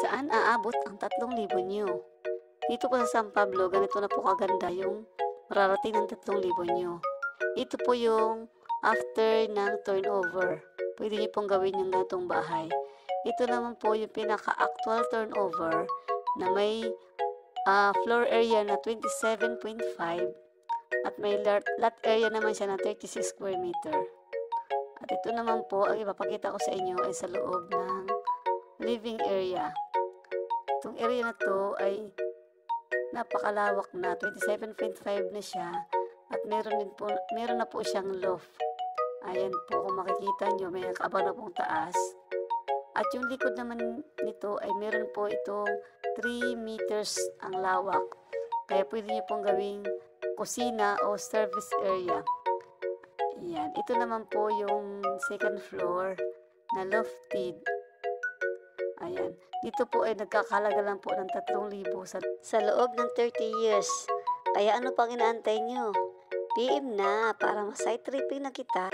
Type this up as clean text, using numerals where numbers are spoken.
Saan aabot ang 3,000 nyo? Dito po sa San Pablo, ganito na po kaganda yung mararating ng 3,000 nyo. Ito po yung after ng turnover. Pwede nyo pong gawin yung ganitong bahay. Ito naman po yung pinaka-actual turnover na may floor area na 27.5 at may lot area naman siya na 36 square meter. At ito naman po, ang ipapakita ko sa inyo ay sa loob ng living area. Itong area na to ay napakalawak na, 27.5 na siya at meron na po siyang loft. Ayan po, kung makikita nyo, may kaaba na pong taas. At yung likod naman nito ay meron po itong 3 meters ang lawak. Kaya pwede nyo pong gawing kusina o service area. Ayan, ito naman po yung second floor na lofted. Ayan, dito po ay nagkakalaga lang po ng 3,000 sa loob ng 30 years. Kaya ano pang inaantay nyo? PM na para ma-site tripping na kita.